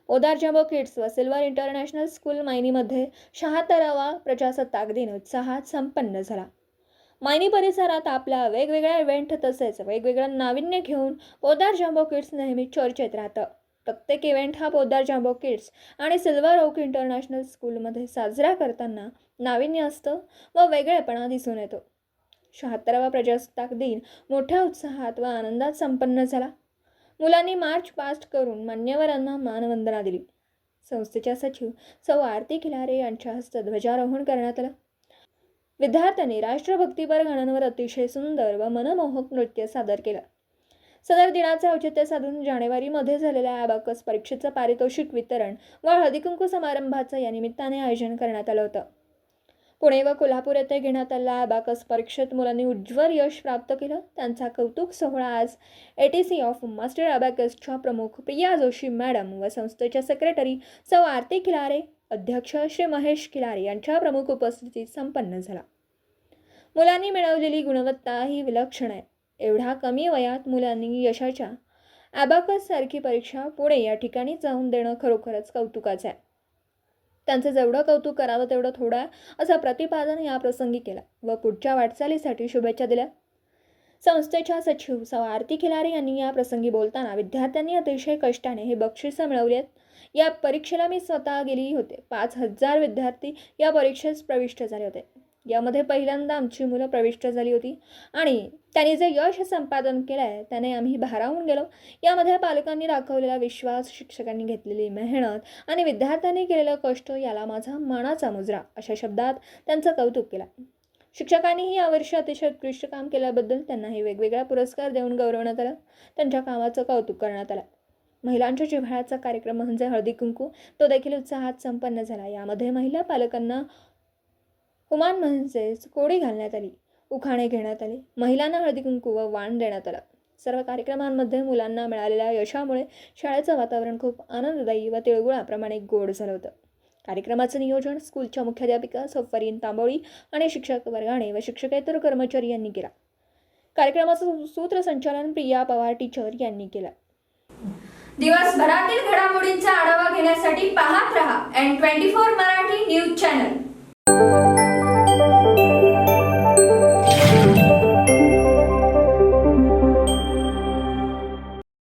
Odar jumbo kids व silver international school मायनीमध्ये 76वा प्रजासत्ताक दिन उत्साहात संपन्न झाला। मायनी परिसरात आपल्या वेगवेगळ्या इव्हेंट तसेच वेगवेगळं नाविन्य घेऊन पोद्दार जम्बो किड्स नेहमी चर्चेत राहतं। प्रत्येक इव्हेंट हा पोद्दार जम्बो किड्स आणि सिल्वर ओक इंटरनॅशनल स्कूलमध्ये साजरा करताना नाविन्य असतं व वेगळेपणा दिसून येतो। 76वा प्रजासत्ताक दिन मोठ्या उत्साहात व आनंदात संपन्न झाला। मुलांनी मार्च पास्ट करून मान्यवरांना मानवंदना दिली। संस्थेच्या सचिव सौ आरती खिलारे यांच्या हस्ते ध्वजारोहण करण्यात आलं। विद्यार्थ्यांनी राष्ट्रभक्तीपर गाण्यांवर अतिशय सुंदर व मनमोहक नृत्य सादर केलं। सदर दिनाचे औचित्य साधून जानेवारीमध्ये झालेल्या अबॅकस परीक्षेचं पारितोषिक वितरण व हळदीकुंकू समारंभाचं या निमित्ताने आयोजन करण्यात आलं होतं। पुणे व कोल्हापूर येथे घेण्यात आलेल्या अबॅकस परीक्षेत मुलांनी उज्ज्वल यश प्राप्त केलं। त्यांचा कौतुक सोहळा आज ATC ऑफ मास्टर अबॅकसच्या प्रमुख प्रिया जोशी मॅडम व संस्थेच्या सेक्रेटरी सौ आरती खिलारे, अध्यक्ष श्री महेश खिलारे यांच्या प्रमुख उपस्थितीत संपन्न झाला। मुलांनी मिळवलेली गुणवत्ता ही विलक्षण आहे। एवढ्या कमी वयात मुलांनी यशाच्या अबॅकस सारखी परीक्षा पुणे या ठिकाणी जाऊन देणं खरोखरच कौतुकाचं आहे। त्यांचं जेवढं कौतुक करावं तेवढं थोडं आहे असं प्रतिपादन या प्रसंगी केलं व पुढच्या वाटचालीसाठी शुभेच्छा दिल्या। संस्थेच्या सचिव सौ आरती खिलारे यांनी या प्रसंगी बोलताना विद्यार्थ्यांनी अतिशय कष्टाने हे बक्षिसं मिळवली आहेत। या परीक्षेला मी स्वतः गेली होते। 5000 विद्यार्थी या परीक्षेस प्रविष्ट झाले होते। यामध्ये पहिल्यांदा आमची मुलं प्रविष्ट झाली होती आणि त्यांनी जे यश संपादन केलं आहे त्याने आम्ही भारावून गेलो। यामध्ये पालकांनी दाखवलेला विश्वास, शिक्षकांनी घेतलेली मेहनत आणि विद्यार्थ्यांनी केलेलं कष्ट याला माझा मानाचा मुजरा अशा शब्दात त्यांचं कौतुक केलं। शिक्षकांनीही यावर्षी अतिशय उत्कृष्ट काम केल्याबद्दल त्यांनाही वेगवेगळा पुरस्कार देऊन गौरवण्यात आलं। त्यांच्या कामाचं कौतुक करण्यात आलं। महिलांच्या जिव्हाळ्याचा कार्यक्रम म्हणजे हळदी कुंकू तो देखील उत्साहात संपन्न झाला। यामध्ये महिला पालकांना हुमान म्हणजेच कोडी घालण्यात आली, उखाणे घेण्यात आले, महिलांना हळदी कुंकू व वाण देण्यात आलं। सर्व कार्यक्रमांमध्ये मुलांना मिळालेल्या यशामुळे शाळेचं वातावरण खूप आनंददायी व तिळगुळाप्रमाणे गोड झालं होतं। कार्यक्रमाचं नियोजन स्कूलच्या मुख्याध्यापिका सौ फरीन तांबोळी आणि शिक्षक वर्गाने व शिक्षकेतर कर्मचारी यांनी केला। कार्यक्रमाचं सूत्रसंचालन प्रिया पवार टीचर यांनी केलं। दिवसभरातील घडामोडींचा आढावा घेण्यासाठी पाहत रहा N24 मराठी न्यूज चॅनल।